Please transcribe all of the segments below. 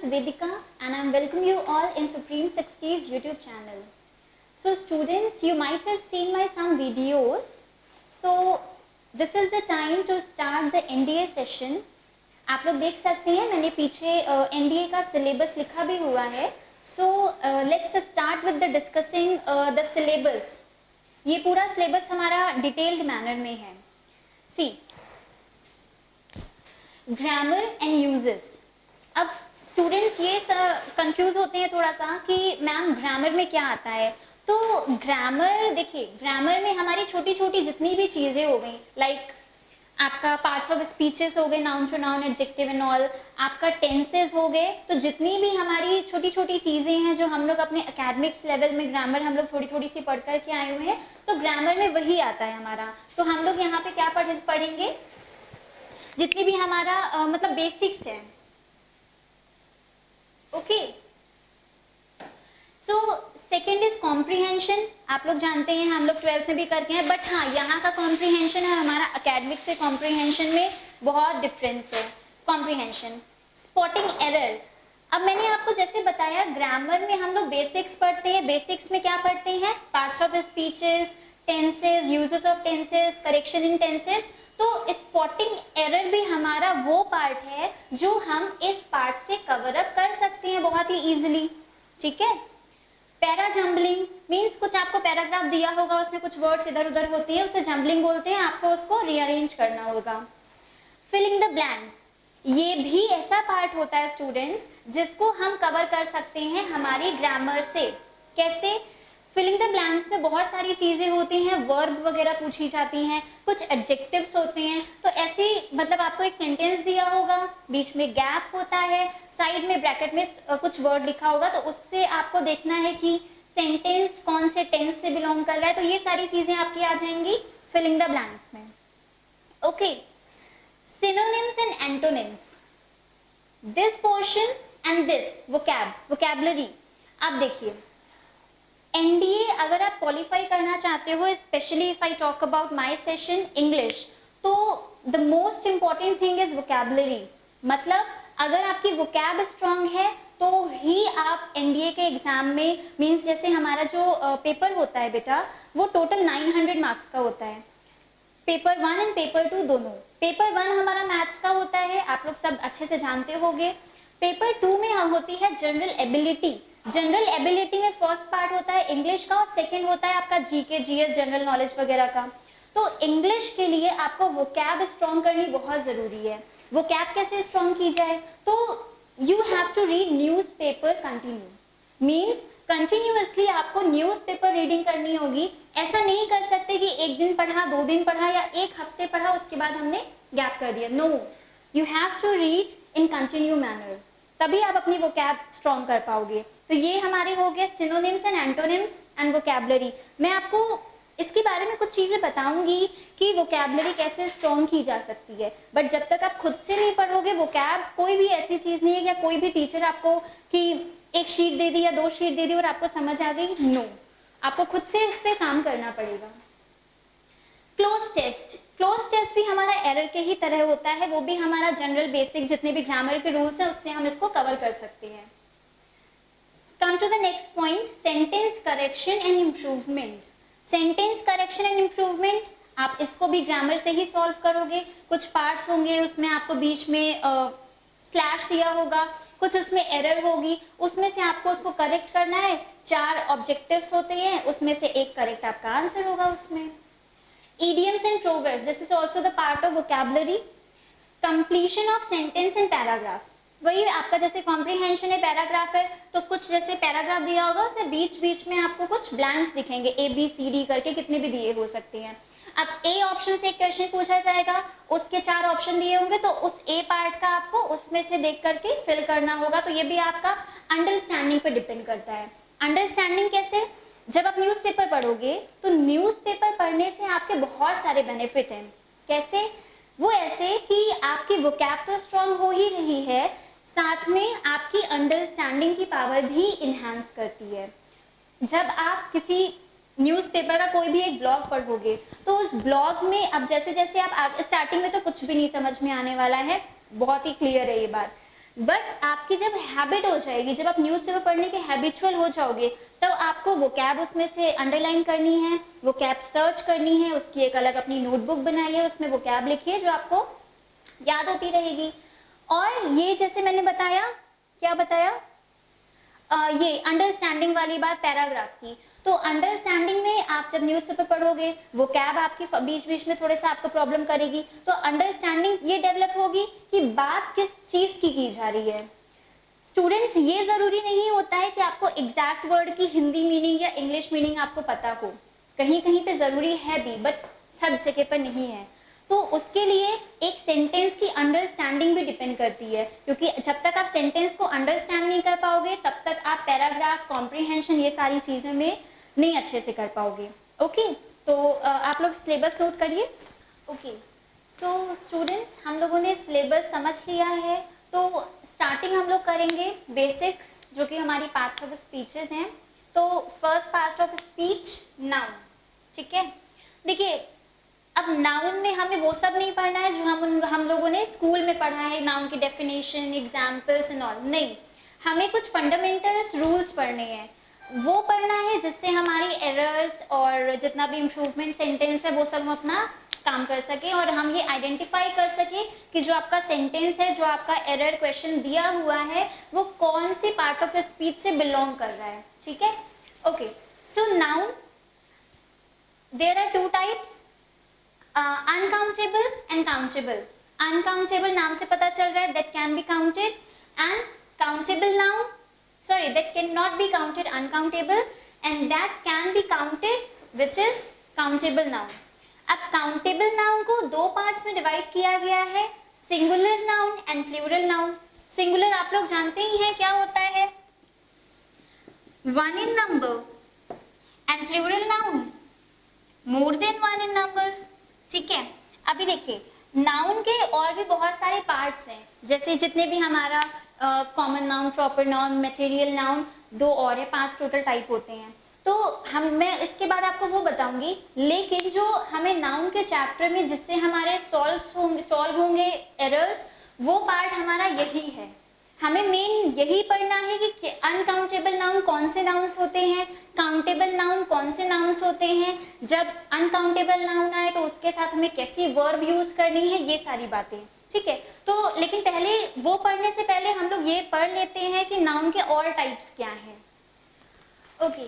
Vedika and I welcome you all in Supreme 60's YouTube channel. So students, you might have seen my some videos. So this is the time to start the NDA session. आप लोग देख सकते हैं मैंने पीछे NDA का syllabus लिखा भी हुआ है. So let's start with the discussing the syllabus. ये पूरा सिलेबस हमारा डिटेल्ड मैनर में है. See, grammar and uses. अब स्टूडेंट्स ये कंफ्यूज होते हैं थोड़ा सा कि मैम ग्रामर में क्या आता है. तो ग्रामर देखिए, ग्रामर में हमारी छोटी छोटी जितनी भी चीज़ें हो गई, लाइक आपका पार्ट्स ऑफ स्पीचेस हो गए, noun pronoun adjective and all, आपका टेंसेस हो गए. तो जितनी भी हमारी छोटी छोटी चीज़ें हैं जो हम लोग अपने एकेडमिक्स लेवल में ग्रामर हम लोग थोड़ी थोड़ी सी पढ़ करके आए हुए हैं, तो ग्रामर में वही आता है हमारा. तो हम लोग यहाँ पे क्या पढ़ेंगे, जितनी भी हमारा मतलब बेसिक्स है. Okay. So second is comprehension. आप लोग जानते हैं, हम लोग 12th में भी करके हैं, बट हाँ यहाँ का कॉम्प्रीहेंशन और हमारा एकेडमिक से कॉम्प्रीहेंशन में बहुत डिफरेंस है. Comprehension, spotting error. अब मैंने आपको जैसे बताया ग्रामर में हम लोग बेसिक्स पढ़ते हैं. बेसिक्स में क्या पढ़ते हैं, parts of speeches, tenses, uses of tenses, correction in tenses. तो स्पॉटिंग एरर भी हमारा वो पार्ट है जो हम इस पार्ट से कवर अप कर सकते हैं बहुत ही इजीली. ठीक है. पैरा जम्बलिंग मीन्स कुछ आपको पैराग्राफ दिया होगा, उसमें कुछ वर्ड्स इधर उधर होती है, उसे जम्बलिंग बोलते हैं. आपको उसको रीअरेंज करना होगा. फिलिंग द ब्लैंक्स, ये भी ऐसा पार्ट होता है स्टूडेंट्स जिसको हम कवर कर सकते हैं हमारी ग्रामर से. कैसे? फिलिंग द ब्लैंक्स में बहुत सारी चीजें होती हैं, वर्ब वगैरह पूछी जाती हैं, कुछ एडजेक्टिव्स होते हैं. तो ऐसे मतलब आपको एक सेंटेंस दिया होगा, बीच में गैप होता है, साइड में ब्रैकेट में कुछ वर्ड लिखा होगा, तो उससे आपको देखना है कि सेंटेंस कौन से टेंस से बिलोंग कर रहा है. तो ये सारी चीजें आपकी आ जाएंगी फिलिंग द ब्लैंक्स में. Okay. Synonyms and antonyms, this portion and this vocabulary. आप देखिए, एनडीए अगर आप क्वालिफाई करना चाहते हो, specially if I talk about my session English, तो the most important thing is vocabulary. मतलब अगर आपकी वोकैब स्ट्रांग है तो ही आप एनडीए के एग्जाम में, मींस जैसे हमारा जो पेपर होता है बेटा, वो टोटल 900 मार्क्स का होता है. पेपर 1 एंड पेपर 2 दोनों. पेपर 1 हमारा मैथ्स का होता है, आप लोग सब अच्छे से जानते होंगे. पेपर 2 में होती है जनरल एबिलिटी. जनरल एबिलिटी में फर्स्ट पार्ट होता है इंग्लिश का और सेकंड होता है आपका जीके जीएस जनरल नॉलेज वगैरह का. तो इंग्लिश के लिए आपको वोकैब स्ट्रॉन्ग करनी बहुत जरूरी है. वोकैब कैसे स्ट्रॉन्ग की जाए, तो you have to read newspaper continue. Means continuously आपको न्यूज़पेपर रीडिंग करनी होगी. ऐसा नहीं कर सकते कि एक दिन पढ़ा, 2 दिन पढ़ा या एक हफ्ते पढ़ा उसके बाद हमने गैप कर दिया. No, you have to read in continue manner, तभी आप अपनी वोकैब स्ट्रॉन्ग कर पाओगे. तो ये हमारे हो गए synonyms and antonyms and vocabulary. मैं आपको इसके बारे में कुछ चीजें बताऊंगी कि वोकैबुलरी कैसे स्ट्रॉन्ग की जा सकती है. बट जब तक आप खुद से नहीं पढ़ोगे वोकैब, कोई भी ऐसी चीज नहीं है या कोई भी टीचर आपको कि एक शीट दे दी या 2 शीट दे दी और आपको समझ आ गई. नो, आपको खुद से इस पे काम करना पड़ेगा. Cloze test. क्लोज टेस्ट भी हमारा एरर के ही तरह होता है, वो भी हमारा जनरल बेसिक जितने भी ग्रामर के रूल्स हैं उससे हम इसको कवर कर सकते हैं. Come to the next point, sentence correction and improvement. Sentence correction and improvement, आप इसको भी ग्रामर से ही सॉल्व करोगे. कुछ पार्ट्स होंगे, उसमें आपको बीच में स्लैश दिया होगा, कुछ उसमें एरर होगी, उसमें से आपको उसको करेक्ट करना है. 4 ऑब्जेक्टिव्स होते हैं, उसमें से एक करेक्ट आपका आंसर होगा उसमें. Idioms and proverbs, this is also the part of vocabulary. Completion of sentence and paragraph, वही आपका जैसे कॉम्प्रीहेंशन है, पैराग्राफ है, तो कुछ जैसे पैराग्राफ दिया होगा उसमें बीच बीच में आपको कुछ ब्लैंक्स दिखेंगे, ए बी सी डी करके कितने भी दिए हो सकते हैं. अब ए ऑप्शन से एक क्वेश्चन पूछा जाएगा, उसके 4 ऑप्शन दिए होंगे, तो उस ए पार्ट का आपको उसमें से देख करके फिल करना होगा. तो ये भी आपका अंडरस्टैंडिंग पे डिपेंड करता है. अंडरस्टैंडिंग कैसे, जब आप न्यूज़पेपर पढ़ोगे तो न्यूज़पेपर पढ़ने से आपके बहुत सारे बेनिफिट हैं. कैसे? वो ऐसे कि आपकी वोकैब तो स्ट्रांग हो ही रही है, साथ में आपकी अंडरस्टैंडिंग की पावर भी इन्हांस करती है. जब आप किसी न्यूज़पेपर का कोई भी एक ब्लॉग पढ़ोगे तो उस ब्लॉग में अब जैसे जैसे आप स्टार्टिंग में तो कुछ भी नहीं समझ में आने वाला है, बहुत ही क्लियर है ये बात. बट आपकी जब हैबिट हो जाएगी, जब आप न्यूज़पेपर पढ़ने के हैबिचुअल हो जाओगे, तब आपको वो कैब उसमें से अंडरलाइन करनी है, वो कैब सर्च करनी है, उसकी एक अलग अपनी नोटबुक बनाइए, उसमें वो कैब लिखिए जो आपको याद होती रहेगी। और ये जैसे मैंने बताया, क्या बताया, ये अंडरस्टैंडिंग वाली बात पैराग्राफ की। तो अंडरस्टैंडिंग में आप जब न्यूज़पेपर पढ़ोगे, वो कैब आपकी बीच बीच में थोड़े सा आपको प्रॉब्लम करेगी, तो अंडरस्टैंडिंग ये डेवलप होगी कि बात किस चीज की जा रही है। स्टूडेंट्स, ये जरूरी नहीं होता है कि आपको एग्जैक्ट वर्ड की हिंदी मीनिंग या इंग्लिश मीनिंग आपको पता हो, कहीं कहीं पे जरूरी है भी, बट सब जगह पर नहीं है। तो उसके लिए एक सेंटेंस की अंडरस्टैंडिंग भी डिपेंड करती है, क्योंकि जब तक आप सेंटेंस को अंडरस्टैंड नहीं कर पाओगे, तब तक आप पैराग्राफ, कॉम्प्रिहेंशन, ये सारी चीजें में नहीं अच्छे से कर पाओगे। ओके, तो आप लोग सिलेबस नोट करिए। ओके, सो स्टूडेंट्स, हम लोगों ने सिलेबस समझ लिया है। तो स्टार्टिंग हम लोग करेंगे बेसिक्स, जो कि हमारी पार्ट्स ऑफ स्पीचेस हैं। तो first part of speech, noun. ठीक है, देखिए अब नाउन में हमें वो सब नहीं पढ़ना है जो हम लोगों ने स्कूल में पढ़ा है, नाउन की डेफिनेशन, एग्जाम्पल्स एंड ऑल। नहीं, हमें कुछ फंडामेंटल्स रूल्स पढ़ने हैं, वो पढ़ना है जिससे हमारी एरर्स और जितना भी इम्प्रूवमेंट सेंटेंस है वो सब हम अपना काम कर सके, और हम ये आइडेंटिफाई कर सके कि जो आपका सेंटेंस है, जो आपका एरर क्वेश्चन दिया हुआ है, वो कौन सी पार्ट ऑफ स्पीच से बिलोंग कर रहा है। ठीक है, okay. So noun, there are two types, uncountable and countable. Uncountable नाम से पता चल रहा है that can be counted, and countable noun, sorry, that cannot be counted, uncountable, and that can be counted, which is countable noun. अब countable noun को दो parts में डिवाइड किया गया है, singular noun and plural noun. Singular आप लोग जानते ही हैं क्या होता है, one in number, and plural noun more than one in number. ठीक है, अभी देखिए नाउन के और भी बहुत सारे पार्ट्स हैं, जैसे जितने भी हमारा common noun, proper noun, material noun, दो और है, 5 टोटल टाइप होते हैं। तो मैं इसके बाद आपको वो बताऊंगी, लेकिन जो हमें नाउन के चैप्टर में जिससे हमारे सॉल्व होंगे एरर्स, वो पार्ट हमारा यही है। हमें मेन यही पढ़ना है कि अनकाउंटेबल नाउन कौन से नाउन्स होते हैं, काउंटेबल नाउन कौन से नाउन्स होते हैं, जब अनकाउंटेबल नाउन आए तो उसके साथ हमें कैसी वर्ब यूज करनी है, ये सारी बातें। ठीक है, तो लेकिन पहले वो पढ़ने से पहले हम लोग ये पढ़ लेते हैं कि नाउन के और टाइप्स क्या हैं। ओके,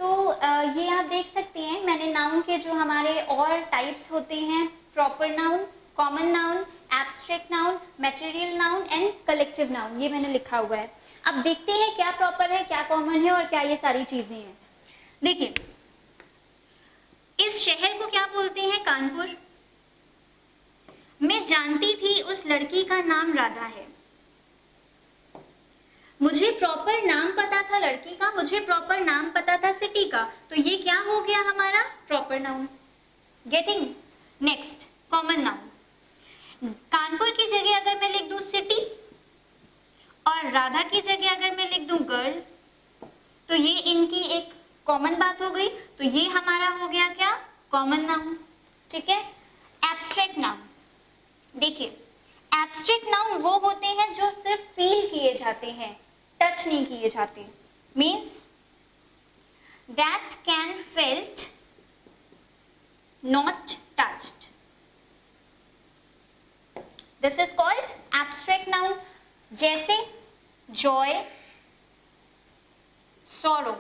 तो ये आप देख सकते हैं, मैंने नाउन के जो हमारे और टाइप्स होते हैं, proper noun, common noun, abstract noun, material noun and collective noun, ये मैंने लिखा हुआ है। अब देखते हैं क्या प्रॉपर है, क्या कॉमन है और क्या ये सारी चीजें हैं। देखिए, इस शहर को क्या बोलते हैं, कानपुर। मैं जानती थी उस लड़की का नाम राधा है। मुझे प्रॉपर नाम पता था लड़की का, मुझे प्रॉपर नाम पता था सिटी का, तो ये क्या हो गया हमारा proper noun. Getting? Next, common noun. Kanpur की जगह अगर मैं लिख दूं सिटी और राधा की जगह अगर मैं लिख दूं गर्ल, तो ये इनकी एक कॉमन बात हो गई, तो ये हमारा हो गया क्या, कॉमन नाउन। ठीक है, एब्स्ट्रैक्ट नाउन। देखिए, एब्स्ट्रैक्ट नाउन वो होते हैं जो सिर्फ फील किए जाते हैं, टच नहीं किए जाते। Means that can felt not touched, this is called abstract noun. जैसे जॉय, सॉरो।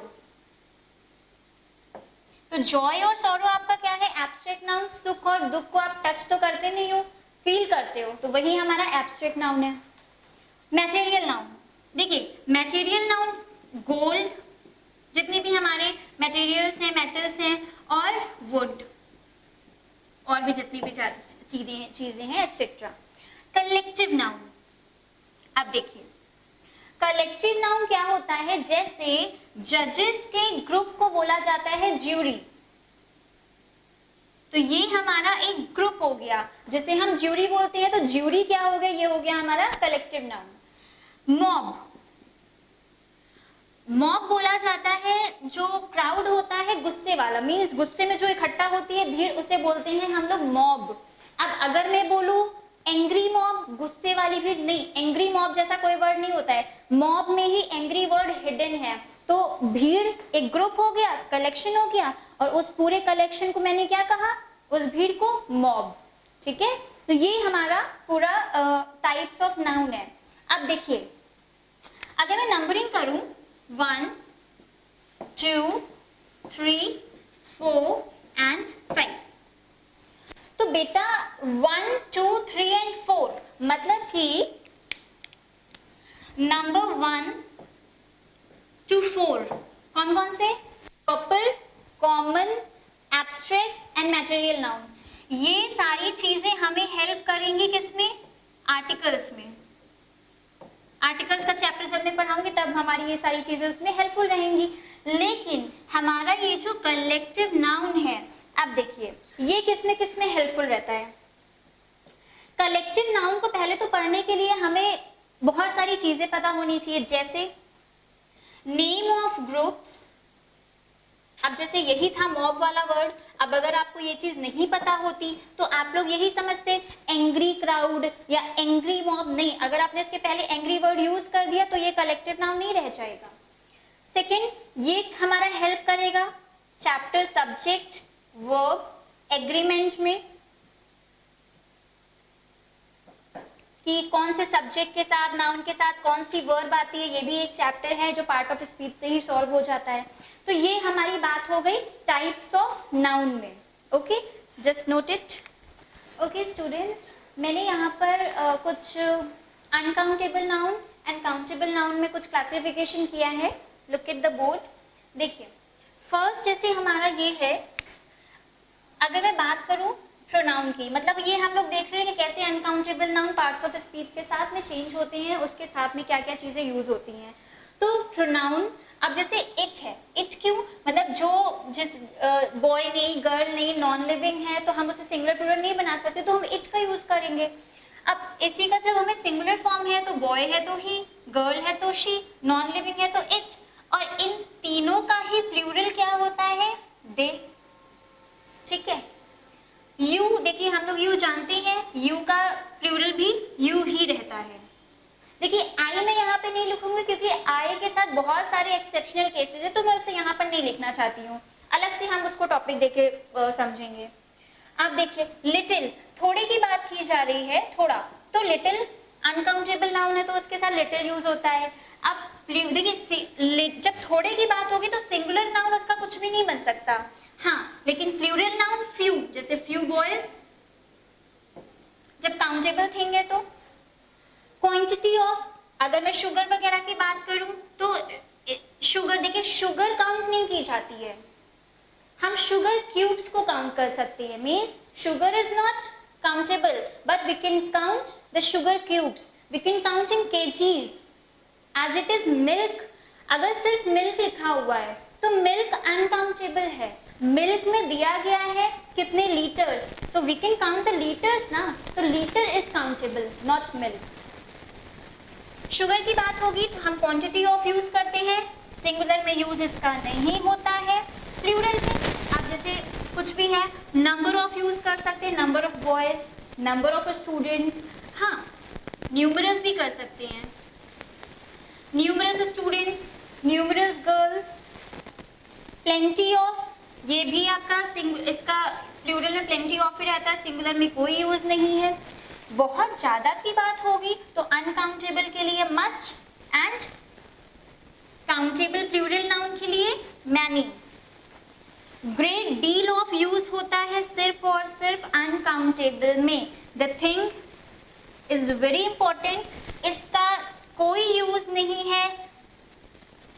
तो जॉय और सॉरो आपका क्या है, एब्स्ट्रैक्ट नाउन। सुख और दुख को आप टच तो करते नहीं हो, फील करते हो, तो वही हमारा एब्स्ट्रैक्ट नाउन है। मटेरियल नाउन, देखिए मटेरियल नाउन गोल्ड, जितने भी हमारे मटेरियल्स हैं, मेटल्स हैं, और वुड, और भी जितनी भी चीजें हैं एक्सेट्रा। कलेक्टिव नाउन, अब देखिए कलेक्टिव नाउन क्या होता है, जैसे जजेस के ग्रुप को बोला जाता है ज्यूरी, तो ये हमारा एक ग्रुप हो गया जिसे हम ज्यूरी बोलते हैं, तो ज्यूरी क्या हो गया, ये हो गया हमारा कलेक्टिव नाउन। मॉब, मॉब बोला जाता है जो क्राउड होता है गुस्से वाला, मीन्स गुस्से में जो इकट्ठा होती है भीड़, उसे बोलते हैं हम लोग मॉब। अब अगर मैं बोलूं एंग्री मॉब गुस्से वाली भीड़ नहीं, एंग्री मॉब जैसा कोई वर्ड नहीं होता है, मॉब में ही एंग्री वर्ड हिडन है। तो भीड़ एक ग्रुप हो गया, कलेक्शन हो गया, और उस पूरे कलेक्शन को मैंने क्या कहा, उस भीड़ को मॉब। ठीक है, तो ये हमारा पूरा टाइप्स ऑफ नाउन है। अब देखिए अगर मैं नंबरिंग करूं 1 2 3 4 एंड 5, तो बेटा 1 2 3 एंड 4 मतलब कि नंबर 1 to 4 कौन कौन से, proper, common, abstract and material noun. ये सारी चीजें हमें हेल्प करेंगी किसमें, आर्टिकल्स में। आर्टिकल्स का चैप्टर जब मैं पढ़ाऊंगी तब हमारी ये सारी चीजें उसमें हेल्पफुल रहेंगी। लेकिन हमारा ये जो कलेक्टिव नाउन है, अब देखिए ये किसमें हेल्पफुल रहता है। कलेक्टिव नाउन को पहले तो पढ़ने के लिए हमें बहुत सारी चीजें पता होनी चाहिए, जैसे नेम ऑफ ग्रुप्स। अब जैसे यही था मॉब वाला वर्ड, अब अगर आपको ये चीज नहीं पता होती तो आप लोग यही समझते एंग्री क्राउड या एंग्री मॉब, नहीं, अगर आपने इसके पहले एंग्री वर्ड यूज कर दिया तो ये कलेक्टिव नाउन नहीं रह जाएगा। सेकेंड, ये हमारा हेल्प करेगा चैप्टर सब्जेक्ट वर्ब एग्रीमेंट में, कि कौन से सब्जेक्ट के साथ नाउन के साथ कौन सी वर्ब आती है, ये भी एक चैप्टर है जो पार्ट ऑफ स्पीच से ही सॉल्व हो जाता है। तो ये हमारी बात हो गई टाइप्स ऑफ नाउन में। Okay, just note it. Okay students, मैंने यहाँ पर कुछ uncountable noun and countable noun में कुछ क्लासिफिकेशन किया है। Look at the board. देखिए फर्स्ट जैसे हमारा ये है, अगर मैं बात करूं प्रोनाउन की, मतलब ये हम लोग देख रहे हैं कि कैसे uncountable noun parts of speech के साथ में चेंज होते हैं, उसके साथ में क्या क्या चीजें यूज होती हैं। तो प्रोनाउन, अब जैसे इट है, इट क्यों, मतलब जो जिस बॉय नहीं, गर्ल नहीं, नॉन लिविंग है तो हम उसे सिंगुलर प्लूरल नहीं बना सकते, तो हम इट का यूज करेंगे। अब इसी का जब हमें सिंगुलर फॉर्म है तो बॉय है तो ही, गर्ल है तो शी, नॉन लिविंग है तो इट, और इन तीनों का ही प्लूरल क्या होता है, दे। ठीक है, यू, देखिए हम लोग यू जानते हैं, यू का प्लूरल भी यू ही रहता है। देखिए आई मैं यहाँ पे नहीं लिखूंगी क्योंकि आई के साथ बहुत सारे एक्सेप्शनल केसेस है, तो मैं उसे यहाँ पर नहीं लिखना चाहती हूँ, अलग से हम उसको टॉपिक देके समझेंगे। अब देखिए लिटिल, थोड़े की बात की जा रही है, थोड़ा, तो लिटिल अनकाउंटेबल नाउन है तो उसके साथ लिटिल यूज होता है। अब देखिए जब थोड़े की बात होगी तो सिंगुलर नाउन उसका कुछ भी नहीं बन सकता, हाँ, लेकिन प्लूरल नाउन फ्यू, जैसे फ्यू बॉयज, जब काउंटेबल थिंग है तो। क्वांटिटी ऑफ, अगर मैं शुगर वगैरह की बात करूं तो शुगर, देखिए शुगर काउंट नहीं की जाती है, हम शुगर क्यूब्स को काउंट कर सकते हैं, means sugar is not countable but we can count the sugar cubes, we can count in kgs as it is milk. अगर सिर्फ मिल्क लिखा हुआ है तो मिल्क अनकाउंटेबल है, मिल्क में दिया गया है कितने लीटर्स, तो we can count the litres ना, तो litre is countable not milk. Sugar की बात होगी तो हम क्वांटिटी ऑफ यूज करते हैं, सिंगुलर में यूज इसका नहीं होता है। प्लूरल में आप जैसे कुछ भी है, नंबर ऑफ यूज कर सकते हैं, number of boys, number of students, हाँ, न्यूमरस भी कर सकते हैं, numerous students, numerous girls, plenty of, ये भी आपका इसका प्लूरल में प्लेंटी ऑफ ही रहता है, सिंगुलर में कोई यूज नहीं है। बहुत ज्यादा की बात होगी तो अनकाउंटेबल के लिए much and countable plural noun के लिए many. Great deal of use होता है सिर्फ और सिर्फ अनकाउंटेबल में। The thing is very important, इसका कोई यूज नहीं है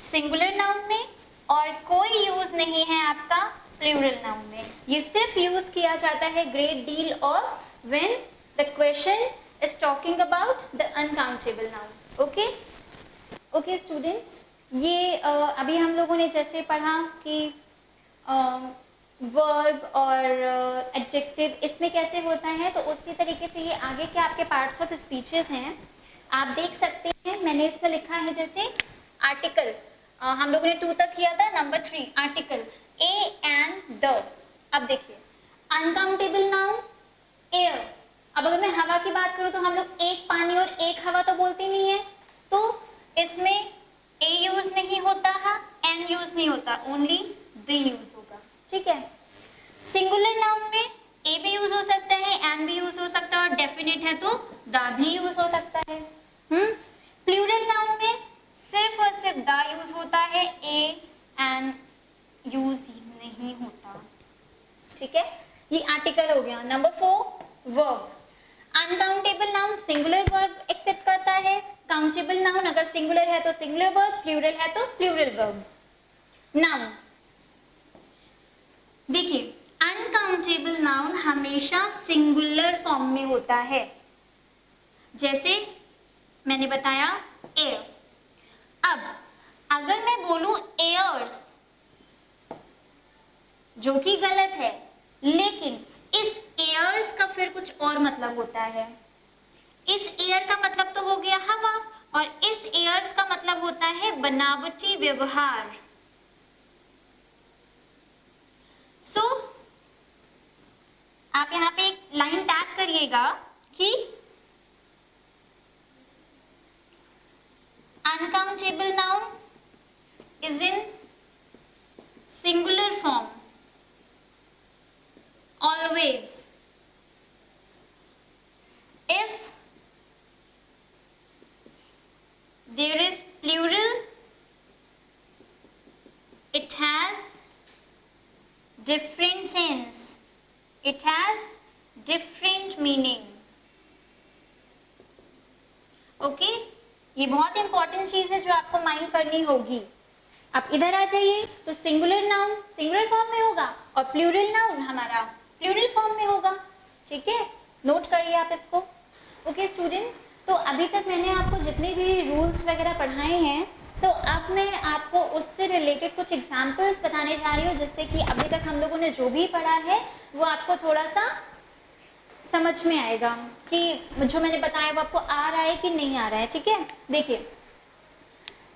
सिंगुलर नाउन में और कोई यूज नहीं है आपका प्लूरल नाउन में, ये सिर्फ यूज किया जाता है great deal of when the question is talking about the uncountable noun. Okay? Okay students, ये अभी हम लोगों ने जैसे पढ़ा कि verb और adjective इसमें कैसे होता है, तो उसी तरीके से ये आगे के आपके parts of speeches हैं, आप देख सकते हैं। मैंने इसमें लिखा है जैसे article, हम लोगों ने 2 तक किया था, number 3 article a and the। अब देखिए uncountable noun air, अब अगर मैं हवा की बात करूं तो हम लोग एक पानी और एक हवा तो बोलते नहीं है, तो इसमें ए यूज नहीं होता है, एन यूज नहीं होता, ओनली द यूज होगा, ठीक है। सिंगुलर नाउन में ए भी यूज हो सकता है, एन भी यूज हो सकता है, और डेफिनेट है तो द भी यूज हो सकता है। प्लूरल नाउन में सिर्फ और सिर्फ द यूज होता है, ए एन यूज नहीं होता, ठीक है। ये आर्टिकल हो गया। Number 4 verb. Uncountable noun singular verb accept करता है, काउंटेबल नाउन अगर सिंगुलर है तो सिंगुलर वर्ब, प्लूरल है तो प्लूरल वर्ब। नाउन देखिए, अनकाउंटेबल नाउन हमेशा सिंगुलर फॉर्म में होता है, जैसे मैंने बताया एयर। अब अगर मैं बोलूं एयर्स, जो कि गलत है, लेकिन इस एयर्स का फिर कुछ और मतलब होता है। इस एयर का मतलब तो हो गया हवा, और इस एयर्स का मतलब होता है बनावटी व्यवहार। सो आप यहाँ पे एक लाइन टैग करिएगा कि uncountable noun is in singular form always if there is plural it has different sense, it has different meaning, okay. ये बहुत इंपॉर्टेंट चीज है जो आपको माइंड करनी होगी। अब इधर आ जाइए, तो सिंगुलर नाउन सिंगुलर फॉर्म में होगा और प्लूरल नाउन हमारा प्लूरल फॉर्म में होगा, ठीक है। नोट करिए आप इसको। ओके स्टूडेंट्स, तो अभी तक मैंने आपको जितने भी रूल्स वगैरह पढ़ाए हैं, तो अब मैं आपको उससे रिलेटेड कुछ एग्जांपल्स बताने जा रही हूँ, जिससे कि अभी तक हम लोगों ने जो भी पढ़ा है वो आपको थोड़ा सा समझ में आएगा कि जो मैंने बताया वो आपको आ रहा है कि नहीं आ रहा है, ठीक है। देखिए,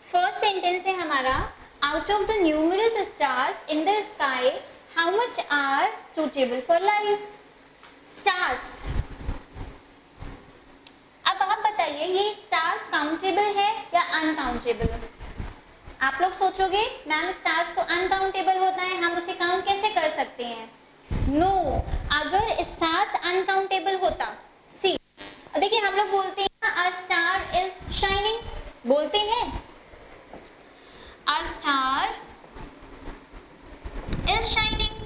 फर्स्ट सेंटेंस है हमारा, out of the numerous stars in the sky, how much are suitable for life? Stars. अब आप बताइए, ये stars countable है या uncountable? आप लोग सोचोगे मैम स्टार्स तो अनकाउंटेबल होता है, हम उसे काउंट कैसे कर सकते हैं? नो, अगर स्टार्स अनकाउंटेबल होता, सी देखिए हम लोग बोलते हैं अ स्टार इज शाइनिंग, बोलते हैं A star is shining,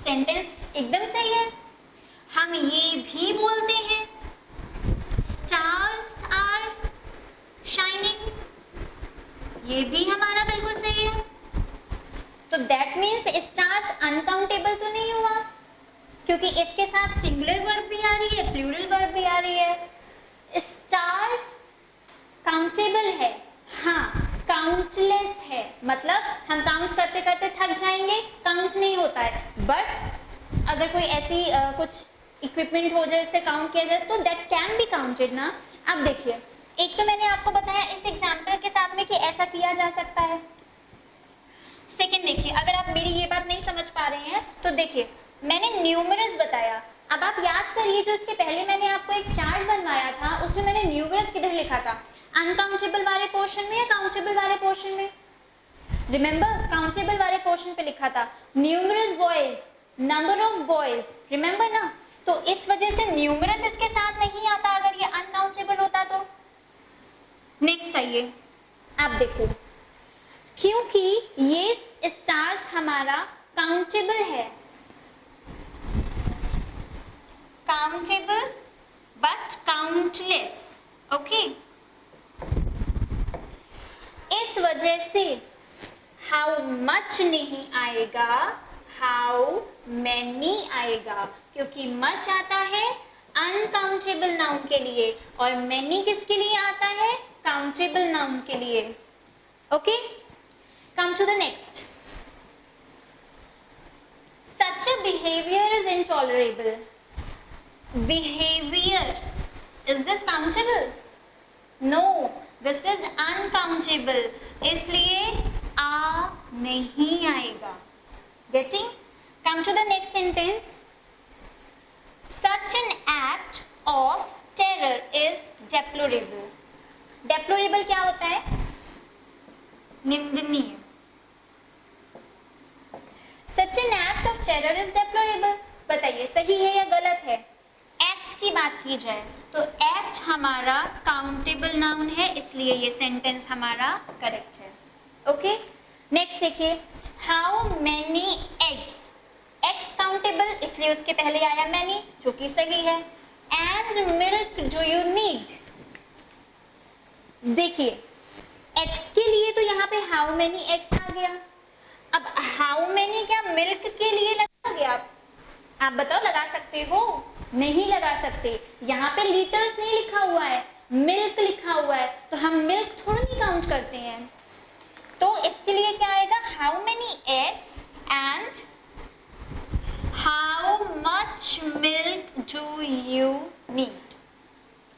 sentence एकदम सही है। हम ये भी बोलते हैं stars are shining, ये भी हमारा बिल्कुल सही है। तो that means stars अनकाउंटेबल तो नहीं हुआ, क्योंकि इसके साथ सिंगुलर वर्ब भी आ रही है, प्लूरल वर्ब भी आ रही है। stars काउंटेबल है, हाँ काउंटलेस है, मतलब हम काउंट करते करते थक जाएंगे, काउंट नहीं होता है। बट अगर कोई ऐसी कुछ इक्विपमेंट हो जाए जिससे काउंट किया जाए तो दैट कैन बी काउंटेड ना। अब देखिए, एक तो मैंने आपको बताया इस एग्जांपल के साथ में कि ऐसा किया जा सकता है। सेकंड देखिए, अगर आप मेरी ये बात नहीं समझ पा रहे हैं तो देखिए, मैंने न्यूमरस बताया। अब आप याद करिए, जो इसके पहले मैंने आपको एक चार्ट बनवाया था उसमें मैंने न्यूमरस किधर लिखा था, अनकाउंटेबल वाले पोर्शन में या काउंटेबल वाले पोर्शन में? रिमेंबर, काउंटेबल वाले पोर्शन पे लिखा था numerous boys, number of boys, remember ना। तो इस वजह से न्यूमरस इसके साथ नहीं आता अगर ये अनकाउंटेबल होता तो। नेक्स्ट आइए, आप देखो, क्योंकि ये स्टार्स हमारा काउंटेबल है, काउंटेबल बट काउंटलेस, ओके। इस वजह से हाउ मच नहीं आएगा, हाउ मैनी आएगा, क्योंकि मच आता है अनकाउंटेबल नाउन के लिए और मैनी किसके लिए आता है, काउंटेबल नाउन के लिए, okay. Come to the next, such a behaviour is intolerable. Behaviour, is this countable? No, this is uncountable, इसलिए आ नहीं आएगा। Getting? Come to the next sentence, Such an act of terror is deplorable. Deplorable क्या होता है? निंदनीय. Such an act of terror is deplorable. बताइए सही है या गलत है? एक्ट की बात की जाए तो एक्ट हमारा काउंटेबल नाउन है, इसलिए ये सेंटेंस हमारा करेक्ट है. ओके, नेक्स्ट देखिए, how many eggs. X countable इसलिए उसके पहले आया मैनी, जो कि सही है. And milk do you need. देखिए एक्स के लिए तो यहाँ पे हाउ मेनी एग्स आ गया. अब हाउ मेनी क्या मिल्क के लिए लगा गया? आप बताओ, लगा सकते हो? नहीं लगा सकते. यहाँ पे लीटर्स नहीं लिखा हुआ है, मिल्क लिखा हुआ है, तो हम मिल्क थोड़ा नहीं काउंट करते हैं. तो इसके लिए क्या आएगा? How many eggs and how much milk do you need.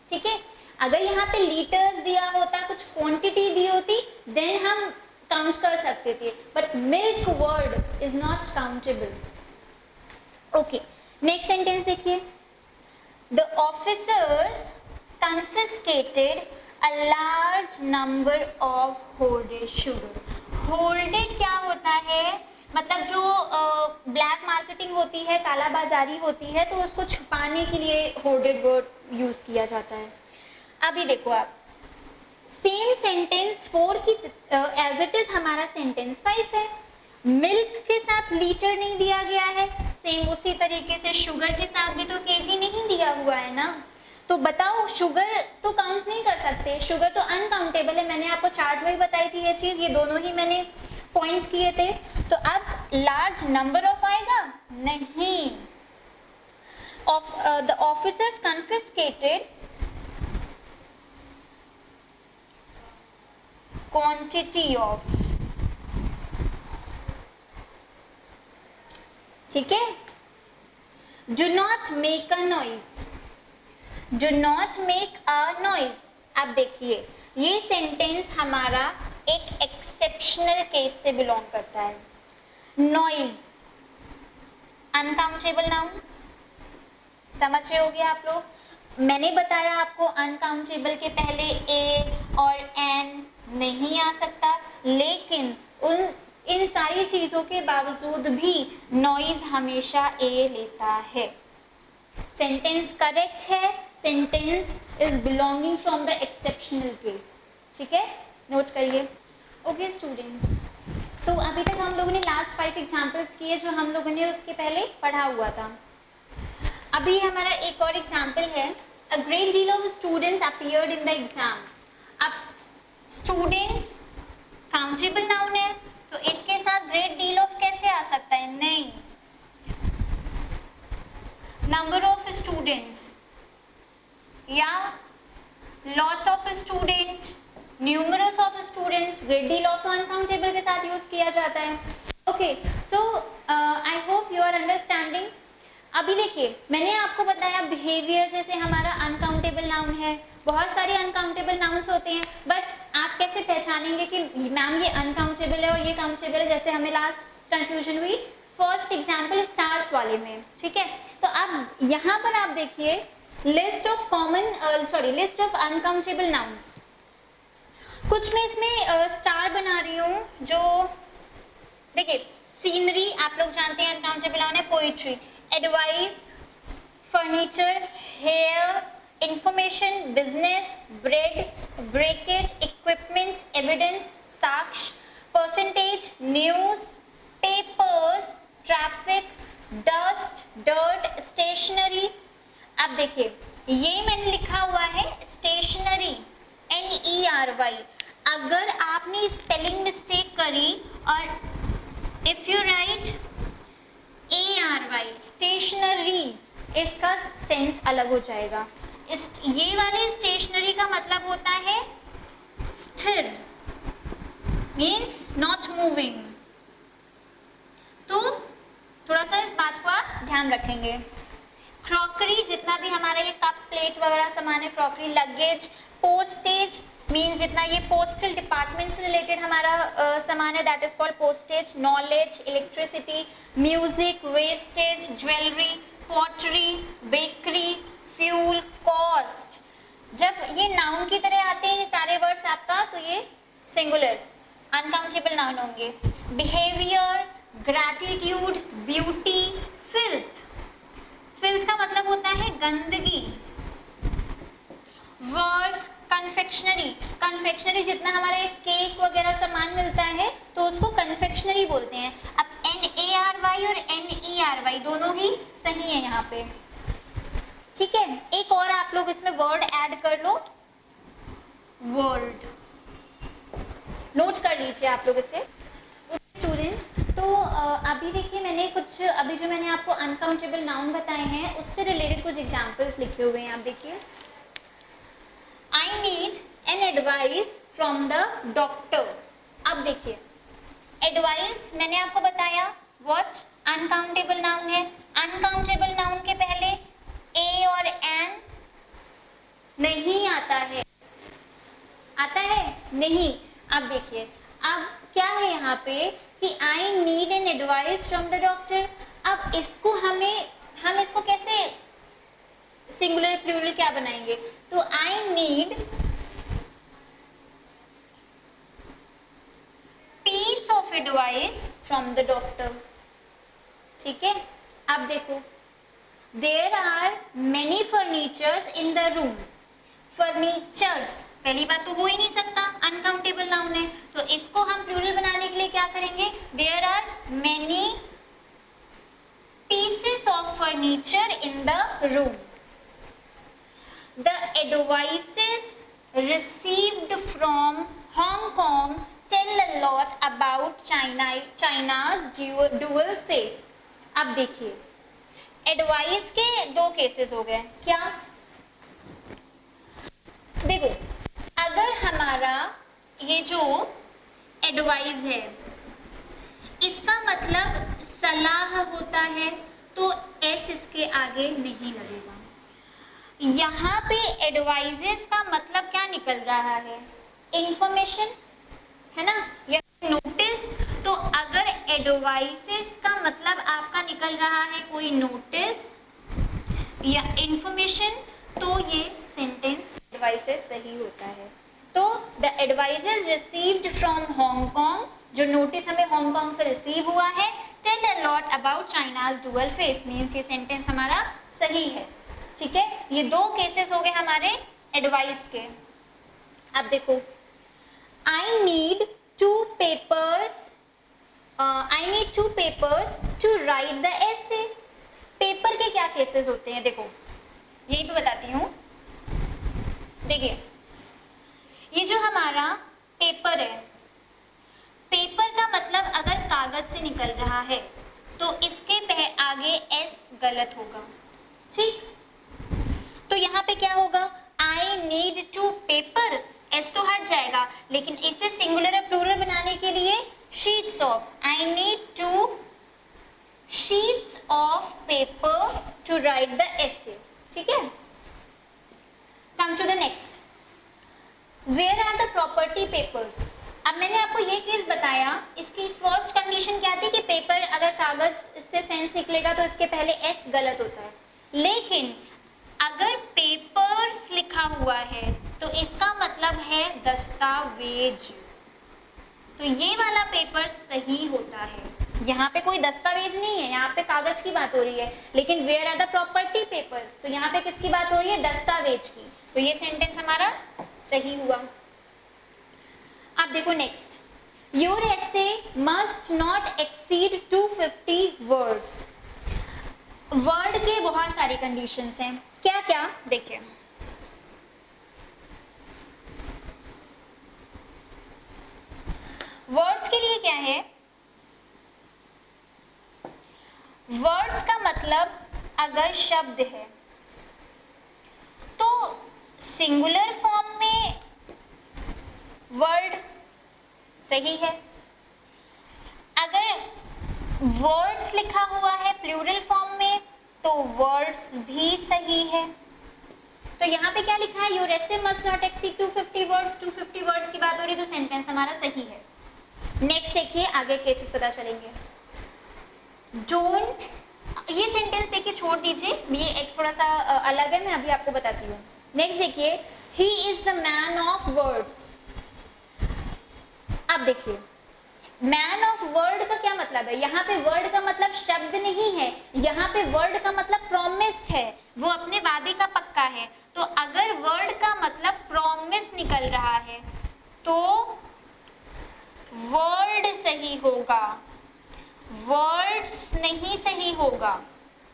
ठीक है, अगर यहाँ पे लीटर्स दिया होता, कुछ क्वांटिटी दी होती, देन हम काउंट कर सकते थे, but milk word is not countable. Okay, next sentence देखिए, the officers confiscated a large number of hoarded sugar. hoarded क्या होता है? मतलब जो ब्लैक मार्केटिंग होती है, काला बाजारी होती है, तो उसको छुपाने के लिए hoarded वर्ड यूज किया जाता है. अभी देखो आप, सेम सेंटेंस 4 की एज इट इज हमारा सेंटेंस 5 है. मिल्क के साथ लीटर नहीं दिया गया है, सेम उसी तरीके से शुगर के साथ भी तो केजी नहीं दिया हुआ है ना. तो बताओ, शुगर तो काउंट नहीं कर सकते, शुगर तो अनकाउंटेबल है. मैंने आपको चार्ट में भी बताई थी ये चीज, ये दोनों ही मैंने पॉइंट किए थे. तो अब लार्ज नंबर ऑफ आएगा? नहीं. Of the officers confiscated quantity of. ठीक है, do not make a noise. Do not make a noise. अब देखिए, ये सेंटेंस हमारा एक एक्सेप्शनल केस से बिलोंग करता है. नॉइज अनकाउंटेबल नाउन, समझ रहे होगे आप लोग. मैंने बताया आपको अनकाउंटेबल के पहले ए और एन नहीं आ सकता, लेकिन इन सारी चीजों के बावजूद भी नॉइज हमेशा ए लेता है. सेंटेंस करेक्ट है, sentence is belonging from the exceptional case. ठीक है, नोट करिए. ओके स्टूडेंट्स, तो अभी तक हम लोगों ने लास्ट 5 एग्जांपल्स किए जो हम लोगों ने उसके पहले पढ़ा हुआ था. अभी हमारा एक और एग्जाम्पल है, a great deal of students appeared in the exam. अब स्टूडेंट्स काउंटेबल नाउन है, तो इसके साथ ग्रेट डील ऑफ कैसे आ सकता है? नहीं. नंबर ऑफ स्टूडेंट्स या lot of student, numerous of students, great deal of uncountable के साथ यूज किया जाता है. Okay, so I hope you are understanding. अभी देखिए, मैंने आपको बताया बिहेवियर जैसे हमारा अनकाउंटेबल नाउन है, बहुत सारे अनकाउंटेबल नाउन्स होते हैं, बट आप कैसे पहचानेंगे कि मैम ये अनकाउंटेबल है और ये काउंटेबल है? जैसे हमें लास्ट कंफ्यूजन हुई फर्स्ट एग्जाम्पल स्टार्स वाले में. ठीक है, तो अब यहाँ पर आप देखिए, list of list of uncountable nouns. कुछ मैं इसमें स्टार बना रही हूँ. जो देखिए, सीनरी आप लोग जानते हैं अनकाउंटेबल नाउन है. Poetry, advice, furniture, hair, information, business, bread, breakage, equipments, evidence, साक्ष्य, percentage, news, papers, traffic, dust, dirt, stationery. अब देखिए, ये मैंने लिखा हुआ है स्टेशनरी, NERY. अगर आपने स्पेलिंग मिस्टेक करी और if you write ARY stationery, इसका सेंस अलग हो जाएगा. ये वाले स्टेशनरी का मतलब होता है स्थिर, मीन्स नॉट मूविंग. तो थोड़ा सा इस बात को आप ध्यान रखेंगे. क्रॉकरी, जितना भी हमारा ये कप प्लेट वगैरह सामान है, क्रॉकरी. लगेज, पोस्टेज मीन्स जितना ये पोस्टल डिपार्टमेंट से रिलेटेड हमारा सामान है, that is called postage. Knowledge, electricity, music, wastage, jewellery, pottery, bakery, fuel, cost. जब ये नाउन की तरह आते हैं ये सारे वर्ड्स आपका, तो ये सिंगुलर अनकाउंटेबल नाउन होंगे। Behaviour, gratitude, beauty, filth. Filth का मतलब होता है गंदगी। Work, confectionery. कन्फेक्शनरी जितना हमारे केक वगैरह सामान मिलता है तो उसको कन्फेक्शनरी बोलते हैं। अब NARY और NERY दोनों ही सही है यहाँ पे, ठीक है। एक और आप लोग इसमें वर्ड ऐड कर लो, वर्ल्ड, नोट कर लीजिए आप लोग इसे। स्टूडेंट्स, तो अभी देखिए मैंने कुछ, अभी जो मैंने आपको अनकाउंटेबल नाउन बताए हैं उससे रिलेटेड कुछ एग्जांपल्स लिखे हुए हैं, आप देखिए। I need an advice from the doctor। अब देखिए एडवाइस मैंने आपको बताया what अनकाउंटेबल नाउन है। अनकाउंटेबल नाउन के पहले ए और एन नहीं आता है, आता है नहीं। अब देखिए अब क्या है यहाँ पे कि I need an advice from the doctor। अब इसको हम इसको कैसे सिंगुलर प्लूरल क्या बनाएंगे, तो I need piece of advice from the doctor, ठीक है। अब देखो there are many furnitures in the room। Furnitures पहली बात तो हो ही नहीं सकता, अनकाउंटेबल नाउन है, तो इसको हम प्लूरल बनाने के लिए क्या करेंगे, there are many pieces of furniture in the room। The advices received from Hong Kong tell a lot about China's dual face। अब देखिए एडवाइस के दो केसेस हो गए, क्या, देखो अगर हमारा ये जो एडवाइस है इसका मतलब सलाह होता है तो एस इसके आगे नहीं लगेगा। यहाँ पे एडवाइजेस का मतलब क्या निकल रहा है, इंफॉर्मेशन है ना, या नोटिस। तो अगर एडवाइसेस का मतलब आपका निकल रहा है कोई नोटिस या इंफॉर्मेशन, तो ये सेंटेंस एडवाइसेस सही होता है। तो the advices received from Hong Kong, जो नोटिस हमें हांगकांग से रिसीव हुआ है, tell a lot about China's dual face, means ये सेंटेंस हमारा सही है, ठीक है। ये दो केसेस हो गए हमारे एडवाइस के। अब देखो I need two papers to write the essay। Paper के क्या केसेस होते हैं, देखो यही पे बताती हूँ। देखिए ये जो हमारा पेपर है, पेपर का मतलब अगर कागज से निकल रहा है तो इसके आगे एस गलत होगा, ठीक। तो यहाँ पे क्या होगा, I need two paper, S तो हट जाएगा, लेकिन इसे सिंगुलर और प्लूरल बनाने के लिए sheets of, I need two sheets of paper to write the essay, ठीक है। Come to the next, where are the property papers। अब मैंने आपको ये केस बताया, इसकी फर्स्ट कंडीशन क्या थी कि पेपर अगर कागज से सेंस निकलेगा तो इसके पहले एस गलत होता है, लेकिन अगर पेपर्स लिखा हुआ है तो इसका मतलब है दस्तावेज, तो ये वाला पेपर सही होता है। यहाँ पे कोई दस्तावेज नहीं है, यहाँ पे कागज की बात हो रही है, लेकिन where are the property papers, तो यहाँ पे किसकी बात हो रही है, दस्तावेज की, तो ये सेंटेंस हमारा सही हुआ। अब देखो next, your essay must not exceed 250 words. Word के बहुत सारे कंडीशंस हैं, क्या क्या देखिए। वर्ड्स के लिए क्या है, वर्ड्स का मतलब अगर शब्द है तो सिंगुलर फॉर्म में वर्ड सही है, अगर वर्ड्स लिखा हुआ है प्लूरल फॉर्म में तो वर्ड्स भी सही है। तो यहाँ पे क्या लिखा है, your essay must not exceed 250 words, 250 words की बात हो रही है तो सेंटेंस हमारा सही है। नेक्स्ट देखिए आगे केसेस पता चलेंगे। डोंट ये सेंटेंस देखिए छोड़ दीजिए, ये एक थोड़ा सा अलग है, मैं अभी आपको बताती हूँ। नेक्स्ट देखिए, he is the man of words. अब देखिए मैन ऑफ वर्ड का क्या मतलब है, यहाँ पे वर्ड का मतलब शब्द नहीं है, यहाँ पे वर्ड का मतलब प्रॉमिस है, वो अपने वादे का पक्का है। तो अगर वर्ड का मतलब प्रॉमिस निकल रहा है तो वर्ड सही होगा, वर्ड्स नहीं सही होगा,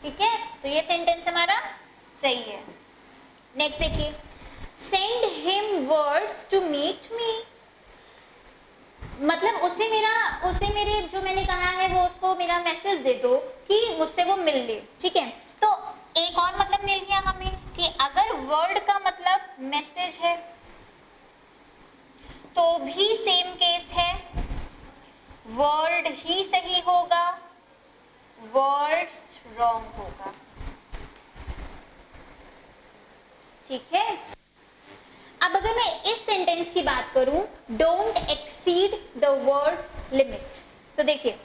ठीक है। तो ये सेंटेंस हमारा सही है। नेक्स्ट देखिए, send him words to meet me, मतलब उसे मेरे जो मैंने कहा है वो उसको मेरा मैसेज दे दो कि मुझसे वो मिल ले, ठीक है। तो एक और मतलब मिल गया हमें कि अगर वर्ड का मतलब मैसेज है तो भी सेम केस है, वर्ड ही सही होगा, वर्ड्स रॉन्ग होगा, ठीक है। अब अगर मैं इस सेंटेंस की बात करूं, don't exceed the words limit, तो देखिए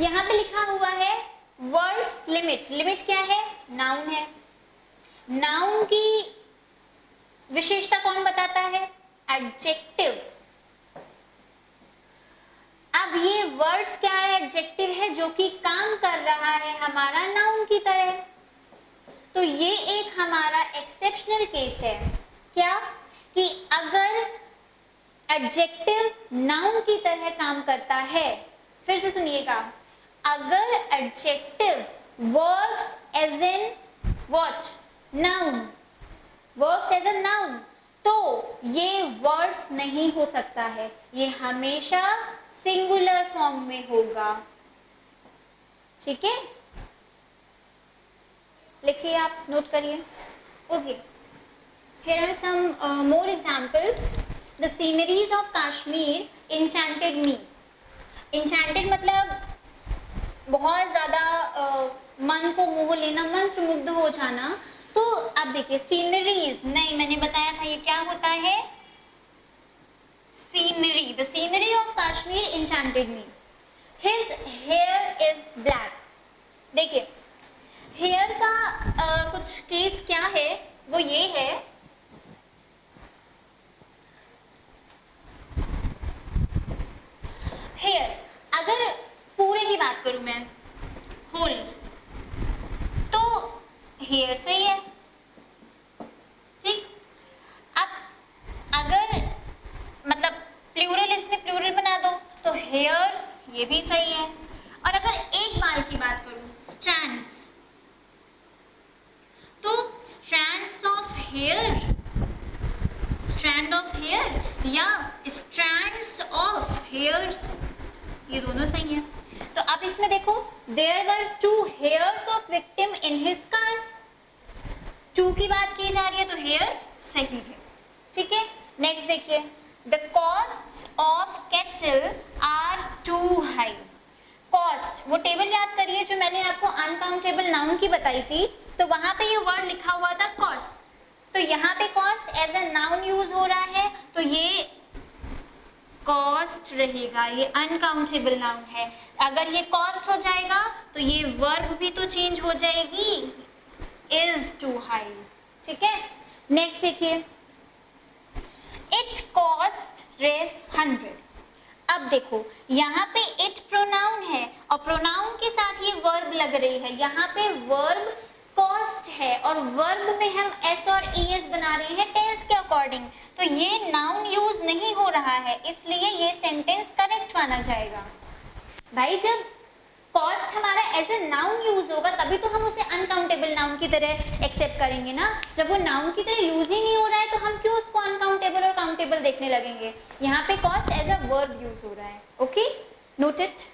यहां पे लिखा हुआ है वर्ड्स लिमिट। लिमिट क्या है, नाउन है। नाउन की विशेषता कौन बताता है, एडजेक्टिव। अब ये वर्ड्स क्या है, एडजेक्टिव है जो कि काम कर रहा है हमारा नाउन की तरह। तो ये एक हमारा एक्सेप्शनल केस है, क्या कि अगर एडजेक्टिव नाउन की तरह काम करता है, फिर से सुनिएगा, अगर adjective works as an what, noun, works as an noun, तो ये वर्ड्स नहीं हो सकता है, ये हमेशा सिंगुलर फॉर्म में होगा, ठीक है। लिखिए, आप नोट करिए। Okay, here are some more examples. The sceneries of Kashmir enchanted me. Enchanted मतलब बहुत ज्यादा मन को मोह लेना, मंत्रमुग्ध हो जाना। तो अब देखिए सीनरीज, नहीं मैंने बताया था ये क्या होता है, scenery. The scenery of Kashmir enchanted me. His hair is black. देखिए हेयर का कुछ केस क्या है, वो ये है, हेयर अगर पूरे की बात करूं मैं, होल, तो हेयर सही है, ठीक। अब अगर मतलब प्लूरल, इसमें प्लूरल बना दो तो हेयर्स, ये भी सही है। और अगर एक बाल की बात करूं, स्ट्रैंड्स, तो strands of hair, strand of hair या स्ट्रैंड्स ऑफ हेयर्स, ये दोनों सही है। तो अब इसमें देखो, there were 2 hairs of victim in his car, 2 की बात की जा रही है तो हेयर्स सही है, ठीक है। नेक्स्ट देखिए, the cost of cattle are too high. Cost, वो टेबल याद करिए जो मैंने आपको अनकाउंटेबल नाउन की बताई थी, तो वहां पे ये वर्ड लिखा हुआ था कॉस्ट, तो यहाँ पे cost as a noun use हो रहा है, तो ये कॉस्ट रहेगा, ये अनकाउंटेबल नाउन है। अगर ये कॉस्ट हो जाएगा तो ये वर्ब भी तो चेंज हो जाएगी, इज टू हाई, ठीक है। नेक्स्ट देखिए, इट कॉस्ट रेस 100। अब देखो यहाँ पे इट प्रोनाउन है और प्रोनाउन के साथ ये वर्ब लग रही है, यहाँ पे वर्ब कॉस्ट है और वर्ब में हम एस और ईएस बना रहे हैं टेंस के अकॉर्डिंग, तो ये नाउन यूज नहीं हो रहा है, इसलिए ये सेंटेंस करेक्ट माना जाएगा। भाई जब कॉस्ट हमारा एज ए नाउन यूज होगा तभी तो हम उसे अनकाउंटेबल नाउन की तरह एक्सेप्ट करेंगे ना, जब वो नाउन की तरह यूज ही नहीं हो रहा है तो हम क्यों उसको अनकाउंटेबल और काउंटेबल देखने लगेंगे। यहाँ पे cost as a verb use हो रहा है, ओके, नोटेड।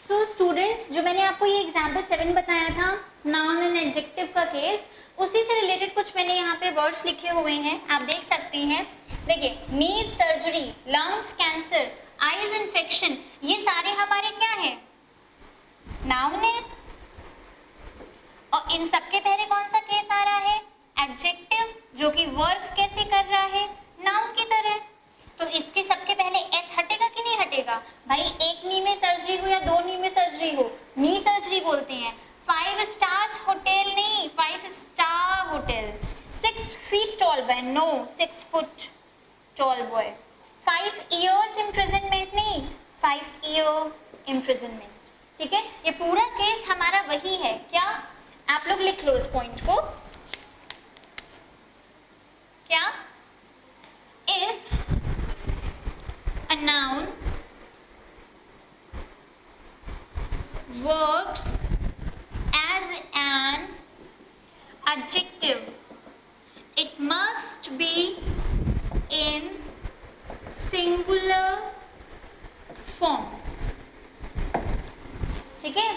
सो स्टूडेंट्स, जो मैंने आपको ये एग्जाम्पल 7 बताया था, नाउन एंड एडजेक्टिव का केस, उसी से रिलेटेड कुछ मैंने यहाँ पे वर्ड्स लिखे हुए हैं, आप देख सकती हैं। देखिए, knee surgery, lungs cancer, eyes infection, ये सारे हमारे क्या है, नाउन है। और इन सबके पहले कौन सा केस आ रहा है, एडजेक्टिव, जो कि वर्क कैसे कर रहा है, नाउन की तरह। तो इसके सबके पहले एस हटेगा कि नहीं हटेगा। भाई एक नी में सर्जरी हो या 2 नी में सर्जरी हो, नी टॉल बॉय। 5 years imprisonment नहीं, 5 year imprisonment, ठीक है। ये पूरा केस हमारा वही है क्या, आप लोग लिख लो इस पॉइंट को, क्या, if a noun works as an adjective, it must be in singular form, ठीक है।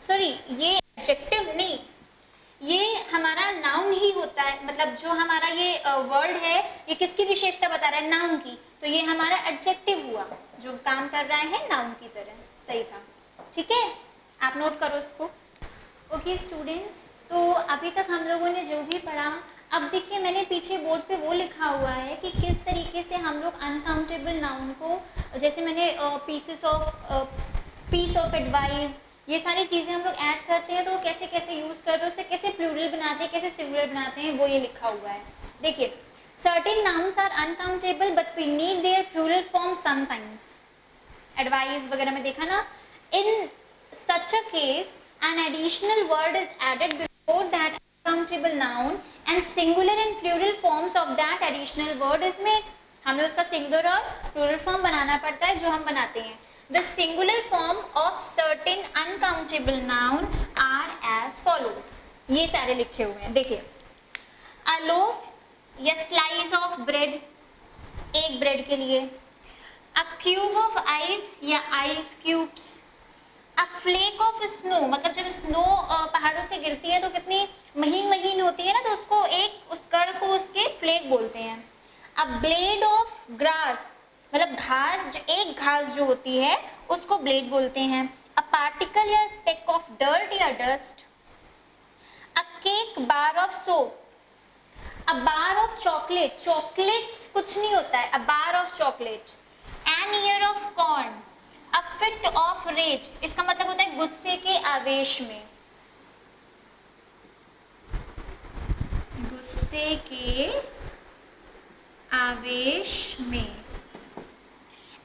सॉरी, ये एडजेक्टिव नहीं, ये हमारा नाउन ही होता है, मतलब जो हमारा ये वर्ड है ये किसकी विशेषता बता रहा है, नाउन की, तो ये हमारा एडजेक्टिव हुआ जो काम कर रहा है नाउन की तरह, सही था, ठीक है। आप नोट करो इसको। ओके स्टूडेंट्स, तो अभी तक हम लोगों ने जो भी पढ़ा, अब देखिए मैंने पीछे बोर्ड पे वो लिखा हुआ है कि किस तरीके से हम लोग अनकाउंटेबल नाउन को, जैसे मैंने पीस ऑफ एडवाइस, ये सारी चीज़ें हम लोग ऐड करते हैं तो कैसे कैसे यूज़ करते हैं, उससे कैसे प्लूरल बनाते हैं, कैसे सिंगुलर बनाते हैं, वो ये लिखा हुआ है। देखिए, certain nouns are uncountable but we need their plural form sometimes, advice वगैरह में देखा ना। In such a case an additional word is added before that uncountable noun and singular and plural forms of that additional word is made. हमें उसका singular और plural form बनाना पड़ता है जो हम बनाते हैं। The singular form of certain uncountable noun are as follows. ये सारे लिखे हुए हैं, देखिए, a loaf या slice of bread, एक ब्रेड के लिए, a cube of ice या ice cubes, A flake of snow, मतलब जब स्नो पहाड़ों से गिरती है तो कितनी महीन महीन होती है ना, तो उसको एक उस कण को उसके फ्लेक बोलते हैं। A blade of grass, मतलब घास, जो एक घास जो होती है उसको ब्लेड बोलते हैं। A particle या speck of dirt या dust। A cake bar of soap। A bar of chocolate, chocolates कुछ नहीं होता है, a bar of chocolate। An ear of corn। A fit of rage, इसका मतलब होता है गुस्से के आवेश में, गुस्से के आवेश में।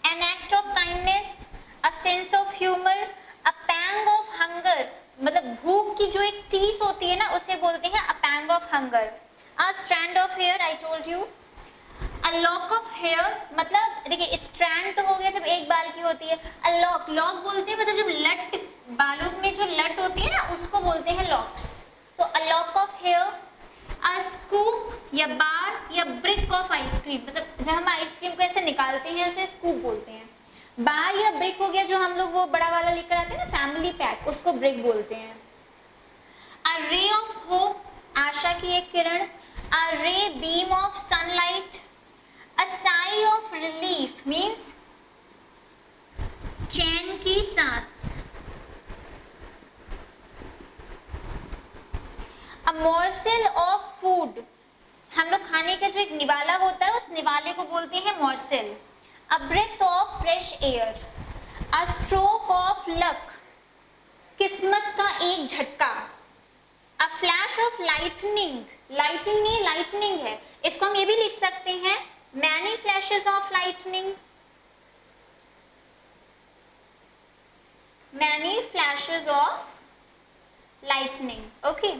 An act of kindness, a sense of humor, a pang of hunger, मतलब भूख की जो एक टीस होती है ना उसे बोलते हैं a pang of hunger। A strand of hair, I told you। A lock of hair, मतलब देखिए स्ट्रैंड तो हो गया जब एक बाल की होती है, a lock, लॉक बोलते हैं मतलब जब लट, बालों में जो लट होती है ना उसको बोलते हैं लॉक्स, तो a lock of hair। A scoop या बार या brick of आइसक्रीम, मतलब जब हम आइसक्रीम को ऐसे निकालते हैं उसे स्कूप बोलते हैं। बार या ब्रिक हो गया जो हम लोग वो बड़ा वाला लेकर आते हैं ना फैमिली पैक, उसको ब्रिक बोलते हैं। A ray of hope, आशा की एक किरण, a ray beam of sunlight। A sigh of relief means चैन की सांस। A morsel of food, हम लोग खाने का जो एक निवाला होता है उस निवाले को बोलते हैं morsel। A breath of fresh air। A stroke of luck, किस्मत का एक झटका। A flash of lightning, lightning नहीं lightning है, इसको हम ये भी लिख सकते हैं many flashes of lightning, many flashes of lightning, okay।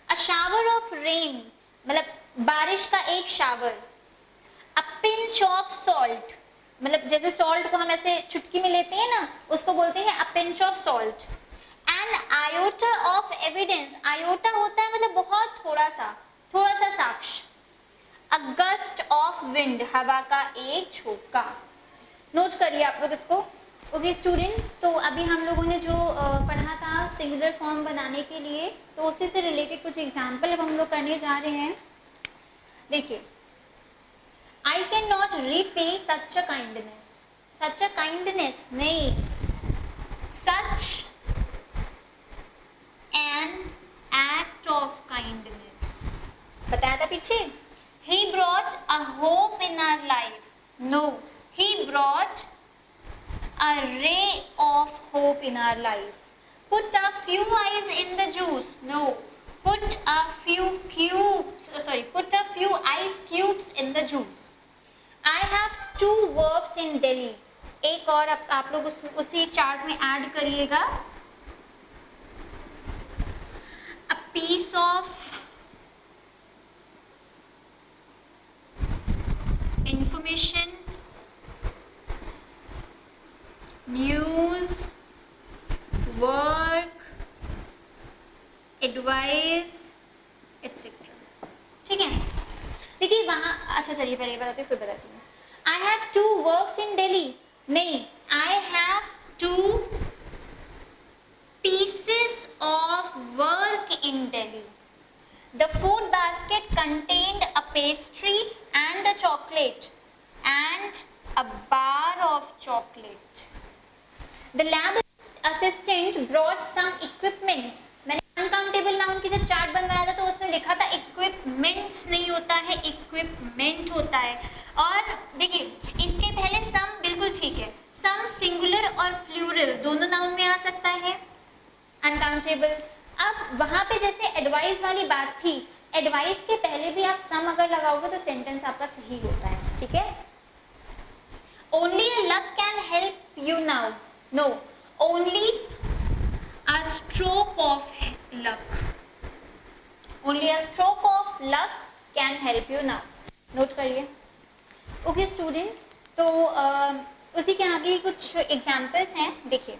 A shower of rain, मतलब बारिश का एक shower. A pinch of salt, मतलब जैसे सॉल्ट को हम ऐसे चुटकी में लेते हैं ना उसको बोलते हैं a pinch of salt। An iota of evidence, iota होता है मतलब बहुत थोड़ा सा साक्ष्य। A gust of wind, हवा का एक झोंका। नोट करिए आप लोग इसको। ओके स्टूडेंट्स, तो अभी हम लोगों ने जो पढ़ा था सिंगुलर फॉर्म बनाने के लिए, तो उसी से रिलेटेड कुछ एग्जाम्पल अब हम लोग करने जा रहे हैं। देखिए, I can not repay such a kindness, such a kindness नहीं, such an act of kindness, बताया था पीछे। He brought a hope in our life, no, he brought a ray of hope in our life। Put a few eyes in the juice, no, put a few ice cubes in the juice। I have 2 verbs in Delhi. एक और आप लोग उसी chart में add करिएगा। A piece of information, news, work, advice etcetera. ठीक है, देखिए वहां, अच्छा चलिए पहले ये बताती हूँ फिर बताती हूँ। I have 2 works in Delhi, नहीं, I have 2 pieces of work in Delhi. The food basket contained a pastry and a chocolate and a bar of chocolate. The lab assistant brought some equipments. मैंने अनकाउंटेबल नाउन की जब chart बनवाया था तो उसमें लिखा था इक्विपमेंट्स नहीं होता है, इक्विपमेंट होता है। और देखिए इसके पहले सम बिल्कुल ठीक है, सम सिंगुलर और प्लूरल दोनों नाउन में आ सकता है, अनकाउंटेबल। अब वहां पे जैसे एडवाइस वाली बात थी, एडवाइस के पहले भी आप सम अगर लगाओगे तो सेंटेंस आपका सही होता है। ठीक है, only a luck can help you now, no, only a stroke of luck, only a stroke of luck can help you now. Note करिए। ओके स्टूडेंट्स, तो उसी के आगे कुछ एग्जाम्पल्स हैं, देखिए।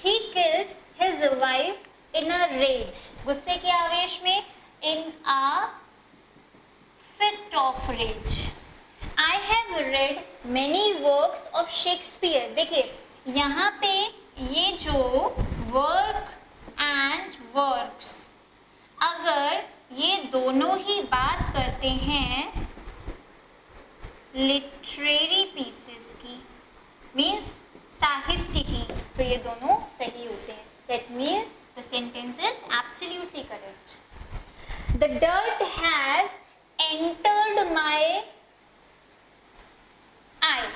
He killed his wife in a rage, गुस्से के आवेश में, in a fit of rage. I have read many works of Shakespeare. देखिए यहाँ पे ये जो वर्क एंड वर्क्स, अगर ये दोनों ही बात करते हैं लिटरेरी पीसेस की, मीन्स साहित्य की, तो ये दोनों सही होते हैं। That means the sentence is absolutely correct. The dirt has entered my I.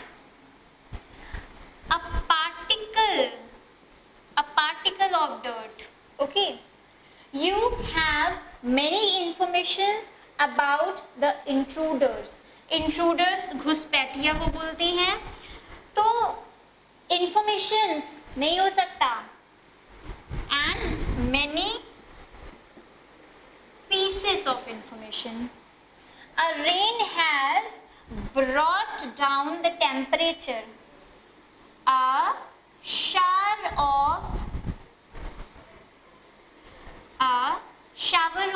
A particle of dirt. Okay, you have many informations about the intruders. Intruders घुसपैठिया को बोलते हैं, तो informations नहीं हो सकता, and many pieces of information. A rain has brought down the temperature. A shower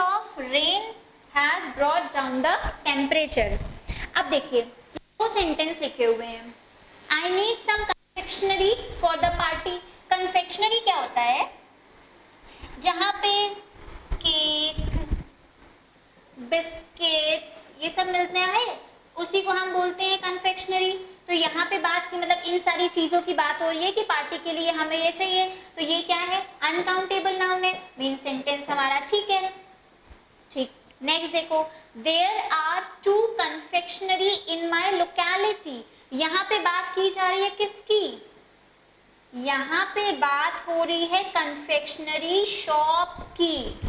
of rain has brought down the temperature. अब देखिए दो सेंटेंस लिखे हुए हैं। I need some confectionery for the party. confectionery क्या होता है? जहाँ पे केक, बिस्किट्स ये सब मिलते हैं, उसी को हम बोलते हैं कन्फेक्शनरी। तो यहाँ पे बात की मतलब इन सारी चीजों की बात हो रही है कि पार्टी के लिए हमें ये चाहिए, तो ये क्या है? अनकाउंटेबल नाउन है, मीन सेंटेंस हमारा ठीक है। ठीक, नेक्स्ट देखो, there are 2 confectionery in my locality. यहाँ पे बात की जा रही है किसकी? यहाँ पे बात हो रही है कन्फेक्शनरी शॉप की।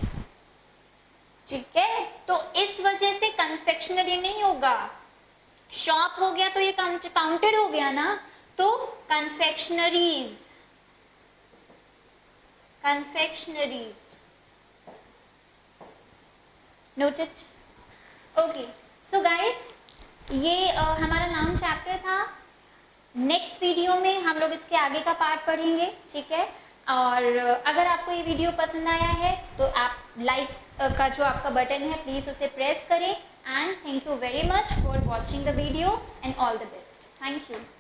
ठीक है, तो इस वजह से कन्फेक्शनरी नहीं होगा, शॉप हो गया तो ये काउंटेड हो गया ना, तो confectioneries, confectioneries. Noted? Okay, so guys ये हमारा नाउन चैप्टर था। नेक्स्ट वीडियो में हम लोग इसके आगे का पार्ट पढ़ेंगे। ठीक है, और अगर आपको ये वीडियो पसंद आया है तो आप लाइक का जो आपका बटन है प्लीज उसे प्रेस करें। And thank you very much for watching the video and all the best. Thank you.